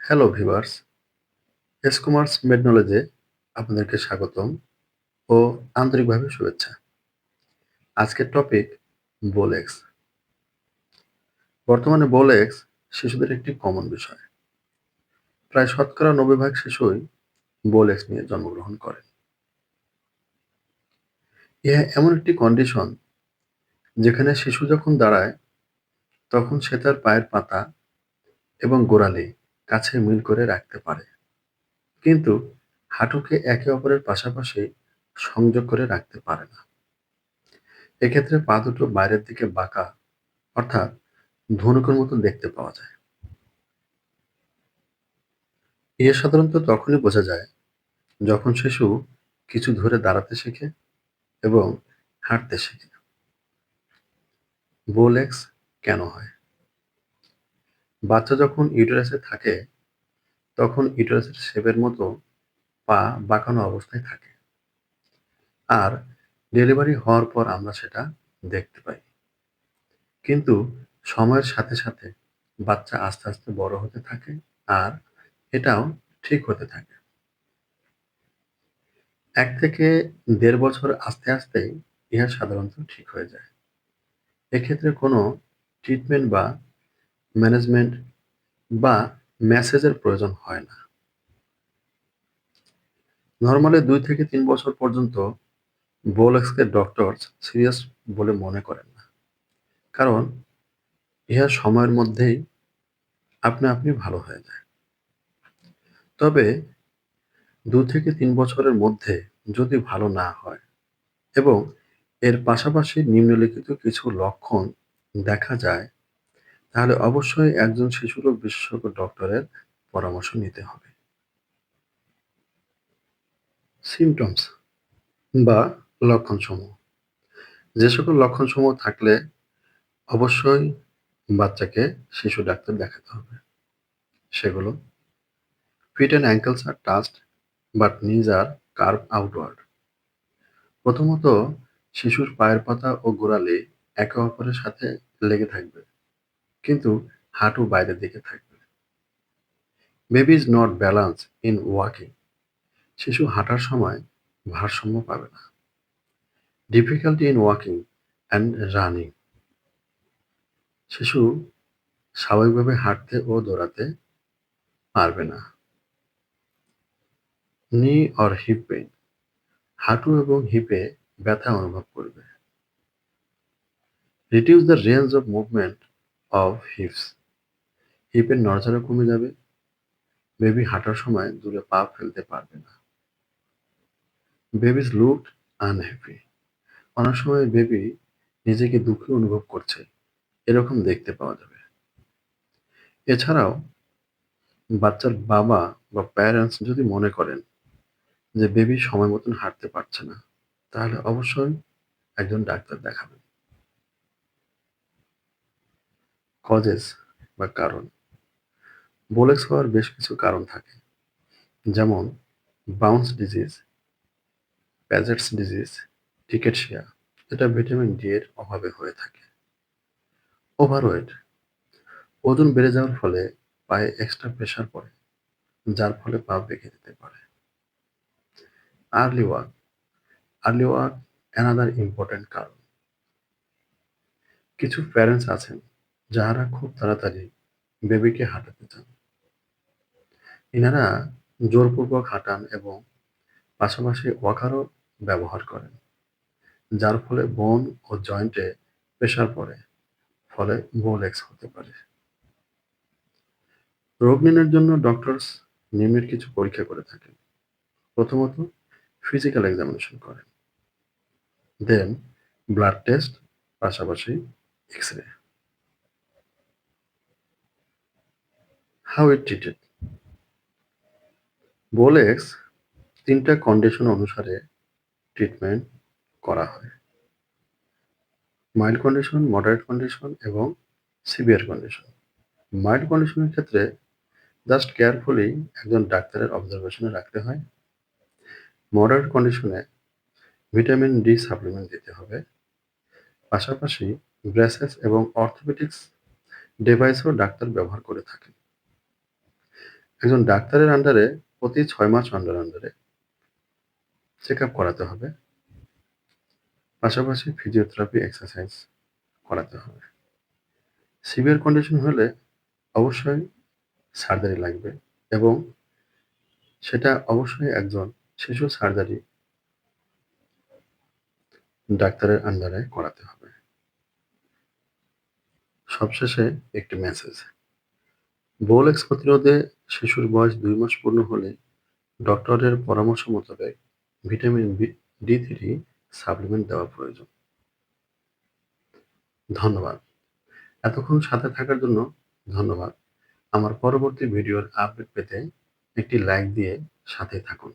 Hello viewers, S commerce made নলেজে আপনাদেরকে স্বাগতম ও আন্তরিকভাবে শুভেচ্ছা। আজকের টপিক বোলেক্স। বর্তমানে বোলেক্স শিশুদের একটি কমন বিষয়। প্রায় শতকরা ৯০ ভাগ শিশুই বোলেক্স নিয়ে জন্মগ্রহণ করে। ইহা এমন একটি কন্ডিশন যেখানে শিশু যখন দাঁড়ায় তখন সে তার পায়ের পাতা এবং গোড়ালি কাছে মিল করে রাখতে পারে। কিন্তু হাঁটুকে একে অপরের পাশাপাশি সংযোগ করে রাখতে পারে না। এক্ষেত্রে পা দুটো বাইরের দিকে বাঁকা অর্থাৎ ধনুকের মতো দেখতে পাওয়া যায়। এ সাধারণত তখনই বোঝা যায় যখন শিশু কিছু ধরে দাঁড়াতে শেখে এবং হাঁটতে শেখে। বোলেক্স কেন হয়? বাচ্চা যখন ইউটেরাসে থাকে তখন ইউটেরাসের শেপের মতো পা বাঁকানো অবস্থায় থাকে। আর ডেলিভারি হওয়ার পর আমরা সেটা দেখতে পাই। কিন্তু সময়ের সাথে সাথে বাচ্চা আস্তে আস্তে বড় হতে থাকে আর এটাও ঠিক হতে থাকে। ১ থেকে ১.৫ বছর আস্তে আস্তেই ইহা সাধারণত ঠিক হয়ে যায়। এক্ষেত্রে কোনো ট্রিটমেন্ট বা ম্যানেজমেন্ট বা ম্যাসেজের প্রয়োজন হয় না। নরমালি ২ থেকে ৩ বছর পর্যন্ত বোলক্সকে ডক্টরস সিরিয়াস বলে মনে করেন না। কারণ ইহা সময়ের মধ্যেই আপনা আপনি ভালো হয়ে যায়। তবে ২ থেকে ৩ বছরের মধ্যে যদি ভালো না হয় এবং এর পাশাপাশি নিম্নলিখিত কিছু লক্ষণ দেখা যায় তাহলে অবশ্যই একজন শিশুরোগ বিশেষজ্ঞ ডক্টরের পরামর্শ নিতে হবে। সিম্পটমস বা লক্ষণসমূহ। যে সকল লক্ষণসমূহ থাকলে অবশ্যই বাচ্চাকে শিশু ডাক্তার দেখাতে হবে। সেগুলো: feet and ankles are touched but knees are curve outward. প্রথমত শিশুর পায়ের পাতা ও গোড়ালি একে অপরের সাথে লেগে থাকবে কিন্তু হাঁটু বাইরের দিকে থাকবে। Baby is not balance in walking. শিশু হাঁটার সময় ভারসাম্য পাবে না। Difficulty in walking and running. শিশু স্বাভাবিকভাবে হাঁটতে ও দৌড়াতে পারবে না। নি অর হিপ পেইন। হাঁটু এবং হিপে ব্যথা অনুভব করবে। Reduce the range of movement of hips. হিপের নড়াচড়া কমে যাবে। বেবি হাঁটার সময় দূরে পা ফেলতে পারবে না। Babies looked unhappy. অনেক সময় বেবি নিজেকে দুঃখী অনুভব করছে এরকম দেখতে পাওয়া যাবে। এছাড়াও বাচ্চার বাবা বা প্যারেন্টস যদি মনে করেন যে বেবি সময় মতন হাঁটতে পারছে না তাহলে অবশ্যই একজন ডাক্তার দেখাবেন। কজেস বা কারণ। বোলেক্স হওয়ার বেশ কিছু কারণ থাকে, যেমন বাউন্স ডিজিজ, প্যাজেটস ডিজিজ, রিকেটশিয়া, যেটা ভিটামিন ডি এর অভাবে হয়ে থাকে। ওভারওয়েট, ওজন বেড়ে যাওয়ার ফলে পায়ে এক্সট্রা প্রেসার পড়ে যার ফলে পা বেঁকে যেতে পারে। Early walk, early walk another important কারণ। কিছু প্যারেন্টস আছেন যারা খুব তাড়াতাড়ি বেবিকে হাঁটাতে চান। ইনারা জোরপূর্বক হাঁটান এবং পাশাপাশি ওয়াকারও ব্যবহার করেন, যার ফলে বোন ও জয়েন্টে প্রেসার পড়ে, ফলে বোলেক্স হতে পারে। রোগ নির্ণয়ের জন্য ডক্টরস নিম্নের কিছু পরীক্ষা করে থাকেন। প্রথমত ফিজিক্যাল এক্সামিনেশন করেন, দেন ব্লাড টেস্ট, পাশাপাশি এক্স-রে। How it treated. বোলেক্স ৩টা কন্ডিশন অনুসারে ট্রিটমেন্ট করা হয়: মাইল্ড কন্ডিশন, মডারেট কন্ডিশন এবং সিভিয়ার কন্ডিশন। মাইল্ড কন্ডিশনের ক্ষেত্রে জাস্ট কেয়ারফুলি একজন ডাক্তারের অবজারভেশনে রাখতে হয়। মডারেট কন্ডিশনে ভিটামিন ডি সাপ্লিমেন্ট দিতে হবে। পাশাপাশি ব্রেসেস এবং অর্থোপেডিক্স ডিভাইসও ডাক্তার ব্যবহার করে থাকেন। একজন ডাক্তারের আন্ডারে প্রতি ৬ মাস অন্তরে চেকআপ করাতে হবে। পাশাপাশি ফিজিওথেরাপি এক্সারসাইজ করাতে হবে। সিভিয়ার কন্ডিশন হলে অবশ্যই সার্জারি লাগবে এবং সেটা অবশ্যই একজন শিশু সার্জারি ডাক্তারের আন্ডারে করাতে হবে। সবশেষে একটি মেসেজ। বোল এক্স প্রতিরোধে শিশুর বয়স ২ মাস পূর্ণ হলে ডক্টরের পরামর্শ মোতাবেক ভিটামিন ডি3 সাপ্লিমেন্ট দেওয়া প্রয়োজন। ধন্যবাদ। এতক্ষণ সাথে থাকার জন্য ধন্যবাদ। আমার পরবর্তী ভিডিওর আপডেট পেতে একটি লাইক দিয়ে সাথেই থাকুন।